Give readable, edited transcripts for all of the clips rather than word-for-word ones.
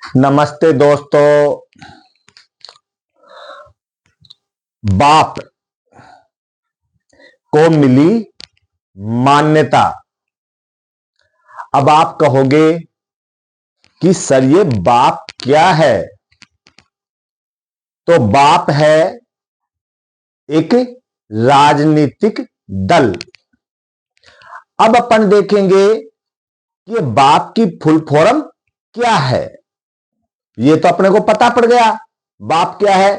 नमस्ते दोस्तों। बाप को मिली मान्यता। अब आप कहोगे कि सर ये बाप क्या है? तो बाप है एक राजनीतिक दल। अब अपन देखेंगे कि बाप की फुल फॉर्म क्या है। ये तो अपने को पता पड़ गया बाप क्या है।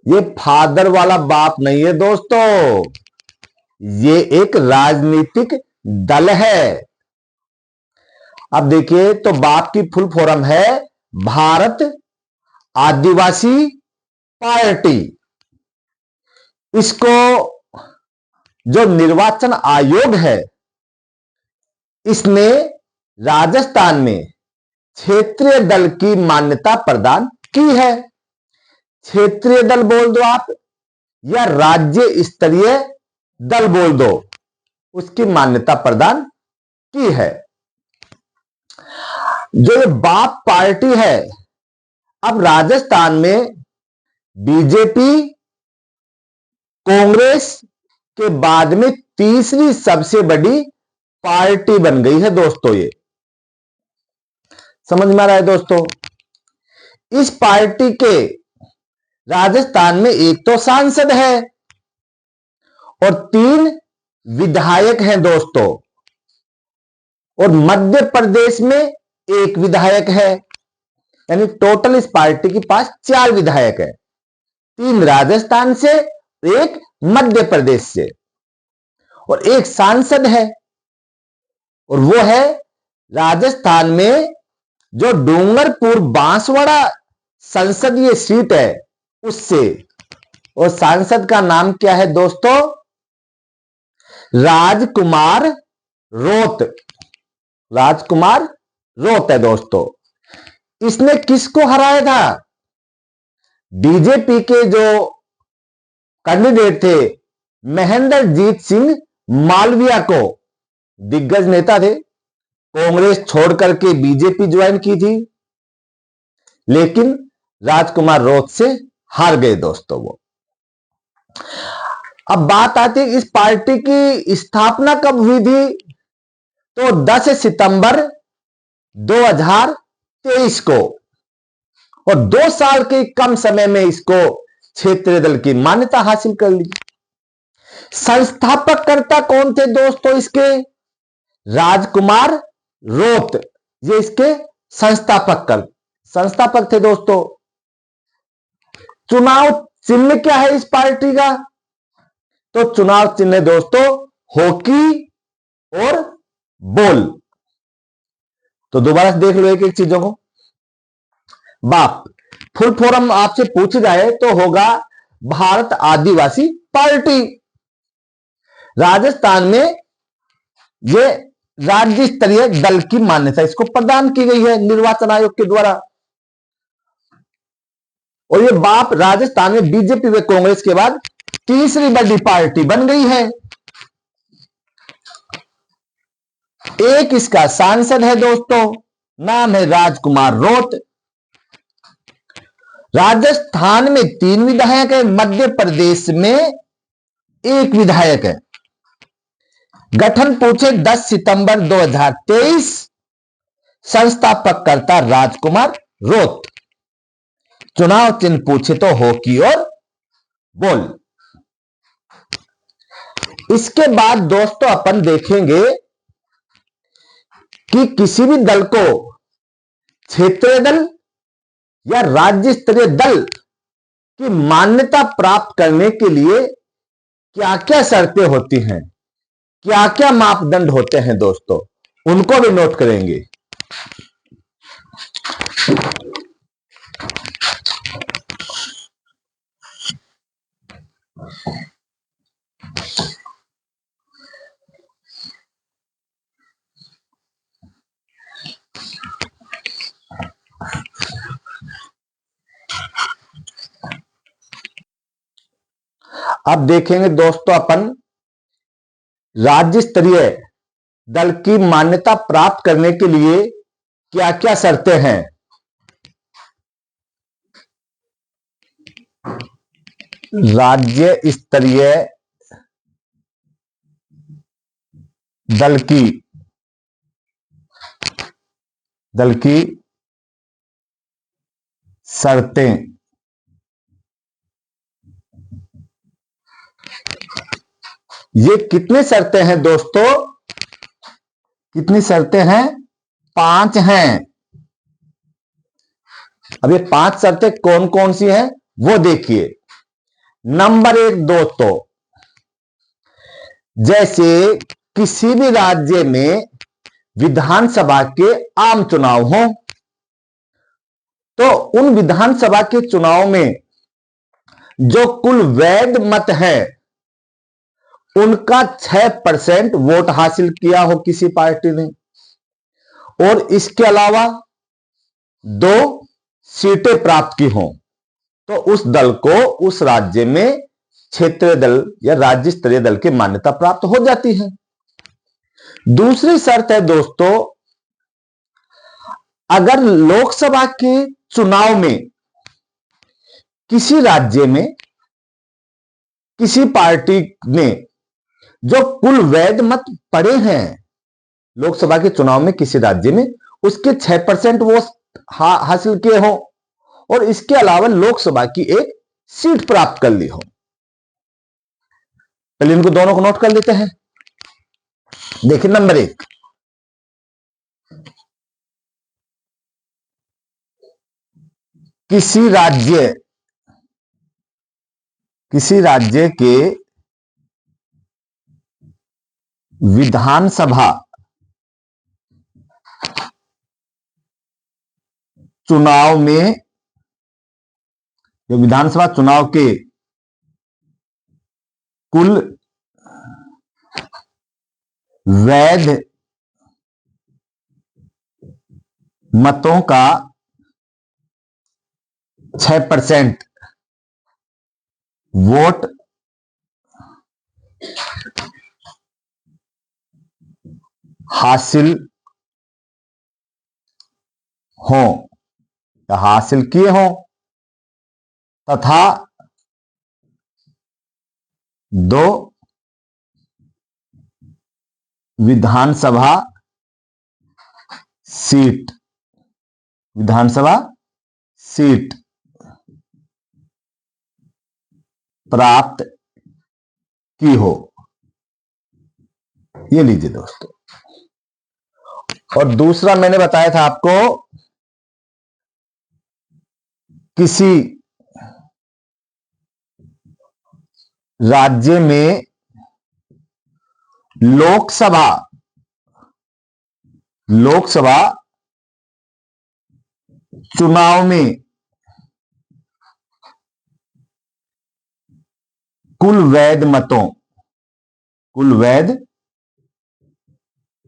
ये फादर वाला बाप नहीं है दोस्तों, ये एक राजनीतिक दल है। अब देखिए तो बाप की फुल फॉर्म है भारत आदिवासी पार्टी। इसको जो निर्वाचन आयोग है इसने राजस्थान में क्षेत्रीय दल की मान्यता प्रदान की है। क्षेत्रीय दल बोल दो आप या राज्य स्तरीय दल बोल दो, उसकी मान्यता प्रदान की है। जो ये बाप पार्टी है, अब राजस्थान में बीजेपी कांग्रेस के बाद में तीसरी सबसे बड़ी पार्टी बन गई है दोस्तों। ये समझ में आ रहा है दोस्तों? इस पार्टी के राजस्थान में एक तो सांसद है और 3 विधायक हैं दोस्तों, और मध्य प्रदेश में 1 विधायक है। यानी टोटल इस पार्टी के पास 4 विधायक है, 3 राजस्थान से, 1 मध्य प्रदेश से, और 1 सांसद है। और वो है राजस्थान में जो डूंगरपुर बांसवाड़ा संसदीय सीट है उससे। और सांसद का नाम क्या है दोस्तों? राजकुमार रोत। राजकुमार रोत है दोस्तों। इसने किसको हराया था? बीजेपी के जो कैंडिडेट थे महेंद्रजीत सिंह मालविया को, दिग्गज नेता थे, कांग्रेस छोड़ करके बीजेपी ज्वाइन की थी, लेकिन राजकुमार रोत से हार गए दोस्तों वो। अब बात आती है इस पार्टी की स्थापना कब हुई थी? तो 10 सितंबर 2023 को, और 2 साल के कम समय में इसको क्षेत्रीय दल की मान्यता हासिल कर ली। संस्थापककर्ता कौन थे दोस्तों इसके? राजकुमार रोत, ये इसके संस्थापक थे दोस्तों। चुनाव चिन्ह क्या है इस पार्टी का? तो चुनाव चिन्ह दोस्तों हॉकी और बॉल। तो दोबारा देख लो एक एक चीजों को। बाप फुल फॉर्म आपसे पूछ जाए तो होगा भारत आदिवासी पार्टी। राजस्थान में ये राज्य स्तरीय दल की मान्यता इसको प्रदान की गई है निर्वाचन आयोग के द्वारा। और ये बाप राजस्थान में बीजेपी व कांग्रेस के बाद तीसरी बड़ी पार्टी बन गई है। एक इसका सांसद है दोस्तों, नाम है राजकुमार रोत। राजस्थान में 3 विधायक है, मध्य प्रदेश में 1 विधायक है। गठन पूछे 10 सितंबर 2023, संस्थापककर्ता राजकुमार रोत। चुनाव चिन्ह पूछे तो हॉकी और बॉल। इसके बाद दोस्तों अपन देखेंगे कि किसी भी दल को क्षेत्रीय दल या राज्य स्तरीय दल की मान्यता प्राप्त करने के लिए क्या क्या शर्तें होती हैं, क्या क्या मापदंड होते हैं दोस्तों, उनको भी नोट करेंगे। अब देखेंगे दोस्तों अपन राज्य स्तरीय दल की मान्यता प्राप्त करने के लिए क्या क्या शर्तें हैं। राज्य स्तरीय दल की शर्तें ये कितनी शर्तें हैं दोस्तों? कितनी शर्तें हैं? 5 हैं। अब ये 5 शर्तें कौन कौन सी हैं वो देखिए। नंबर 1 दोस्तों, जैसे किसी भी राज्य में विधानसभा के आम चुनाव हो, तो उन विधानसभा के चुनाव में जो कुल वैध मत है उनका 6% वोट हासिल किया हो किसी पार्टी ने, और इसके अलावा 2 सीटें प्राप्त की हो, तो उस दल को उस राज्य में क्षेत्रीय दल या राज्य स्तरीय दल की मान्यता प्राप्त हो जाती है। दूसरी शर्त है दोस्तों, अगर लोकसभा के चुनाव में किसी राज्य में किसी पार्टी ने जो कुल वैध मत पड़े हैं लोकसभा के चुनाव में किसी राज्य में, उसके 6% वोट हासिल किए हो, और इसके अलावा लोकसभा की एक सीट प्राप्त कर ली हो। पहले इनको दोनों को नोट कर लेते हैं। देखिए नंबर 1, किसी राज्य के विधानसभा चुनाव में, जो विधानसभा चुनाव के कुल वैध मतों का 6% वोट हासिल हो या हासिल किए हो, तथा 2 विधानसभा सीट प्राप्त की हो। ये लीजिए दोस्तों। और दूसरा मैंने बताया था आपको, किसी राज्य में लोकसभा चुनाव में कुल वैध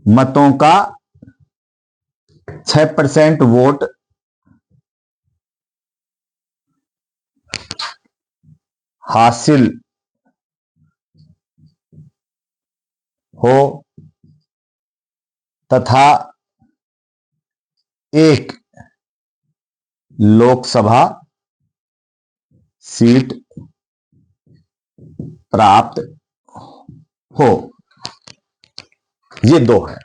मतों का 6% वोट हासिल हो, तथा 1 लोकसभा सीट प्राप्त हो। ये 2 है।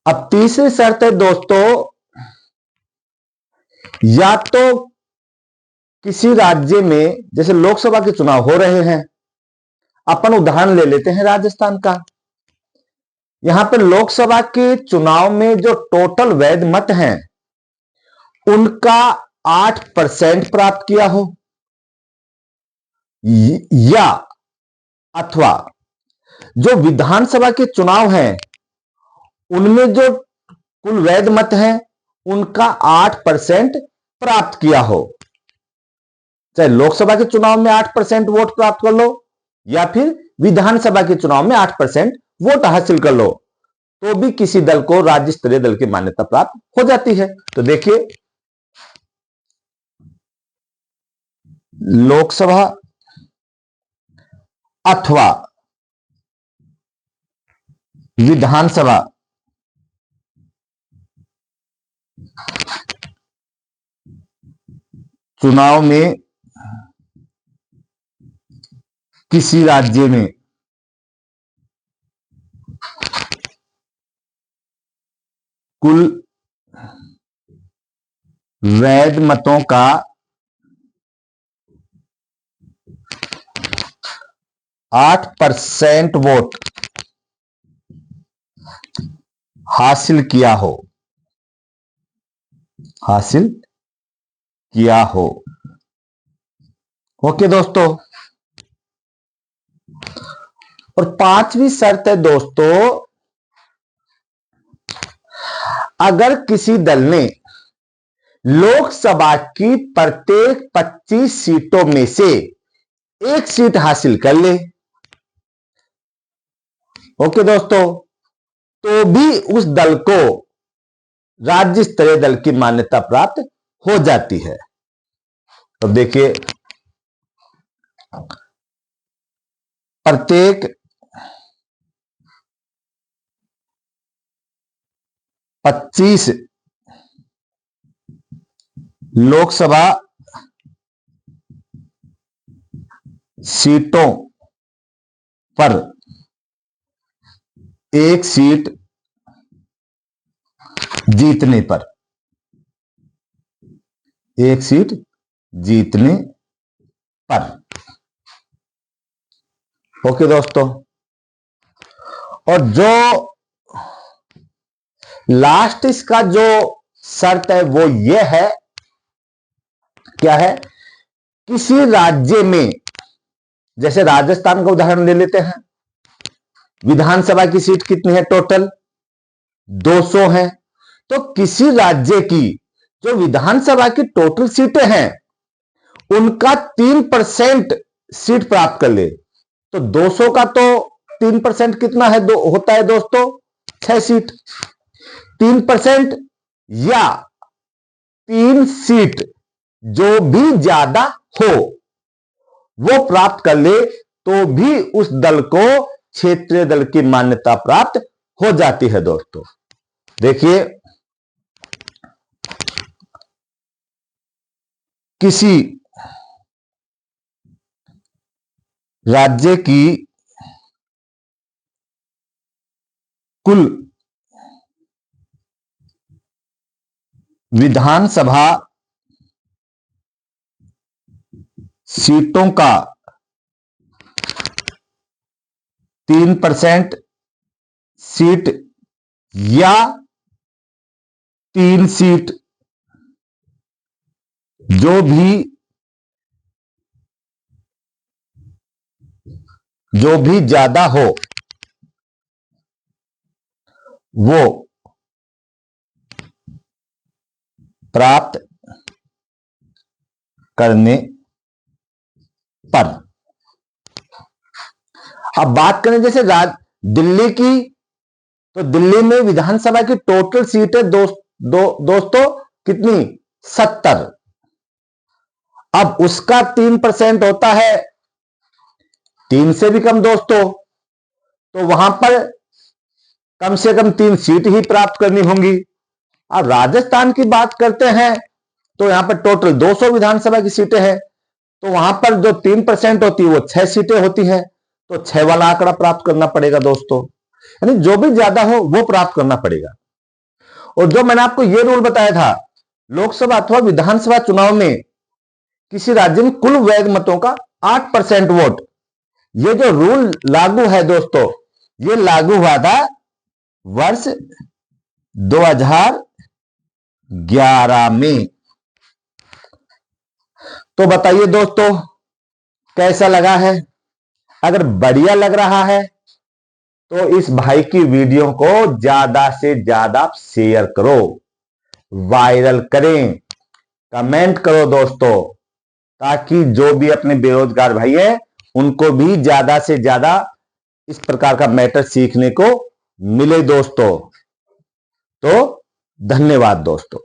अब तीसरी शर्त है दोस्तों, या तो किसी राज्य में, जैसे लोकसभा के चुनाव हो रहे हैं, अपन उदाहरण ले लेते हैं राजस्थान का। यहां पर लोकसभा के चुनाव में जो टोटल वैध मत हैं उनका 8% प्राप्त किया हो, या अथवा जो विधानसभा के चुनाव हैं उनमें जो कुल वैध मत हैं उनका 8% प्राप्त किया हो। चाहे लोकसभा के चुनाव में 8% वोट प्राप्त कर लो, या फिर विधानसभा के चुनाव में 8% वोट हासिल कर लो, तो भी किसी दल को राज्य स्तरीय दल की मान्यता प्राप्त हो जाती है। तो देखिए, लोकसभा अथवा विधानसभा चुनाव में किसी राज्य में कुल वैध मतों का 8% वोट हासिल किया हो, ओके दोस्तों। और पांचवी शर्त है दोस्तों, अगर किसी दल ने लोकसभा की प्रत्येक 25 सीटों में से एक सीट हासिल कर ले, ओके दोस्तों, तो भी उस दल को राज्य स्तरीय दल की मान्यता प्राप्त हो जाती है। तो देखिए, प्रत्येक 25 लोकसभा सीटों पर एक सीट जीतने पर, ओके दोस्तों। और जो लास्ट इसका जो शर्त है वो ये है, क्या है, किसी राज्य में, जैसे राजस्थान का उदाहरण ले लेते हैं, विधानसभा की सीट कितनी है, टोटल 200 है। तो किसी राज्य की जो विधानसभा की टोटल सीटें हैं उनका 3% सीट प्राप्त कर ले, तो 200 का तो 3% कितना है, होता है दोस्तों 6 सीट। 3% या 3 सीट जो भी ज्यादा हो वो प्राप्त कर ले, तो भी उस दल को क्षेत्रीय दल की मान्यता प्राप्त हो जाती है दोस्तों। देखिए, किसी राज्य की कुल विधानसभा सीटों का 3% सीट या 3 सीट जो भी ज्यादा हो वो प्राप्त करने पर। अब बात करें जैसे दिल्ली की, तो दिल्ली में विधानसभा की टोटल सीटें दोस्तों कितनी, 70। अब उसका 3% होता है 3 से भी कम दोस्तों, तो वहां पर कम से कम 3 सीट ही प्राप्त करनी होंगी। अब राजस्थान की बात करते हैं तो यहां पर टोटल 200 विधानसभा की सीटें हैं, तो वहां पर जो 3% होती है वो 6 सीटें होती हैं, तो 6 वाला आंकड़ा प्राप्त करना पड़ेगा दोस्तों, यानी जो भी ज्यादा हो वो प्राप्त करना पड़ेगा। और जो मैंने आपको ये रूल बताया था, लोकसभा अथवा विधानसभा चुनाव में किसी राज्य में कुल वैध मतों का 8% वोट, ये जो रूल लागू है दोस्तों, ये लागू हुआ था वर्ष 2011 में। तो बताइए दोस्तों कैसा लगा है? अगर बढ़िया लग रहा है तो इस भाई की वीडियो को ज्यादा से ज्यादा शेयर करो, वायरल करें, कमेंट करो दोस्तों, ताकि जो भी अपने बेरोजगार भाई है उनको भी ज्यादा से ज्यादा इस प्रकार का मैटर सीखने को मिले दोस्तों। तो धन्यवाद दोस्तों।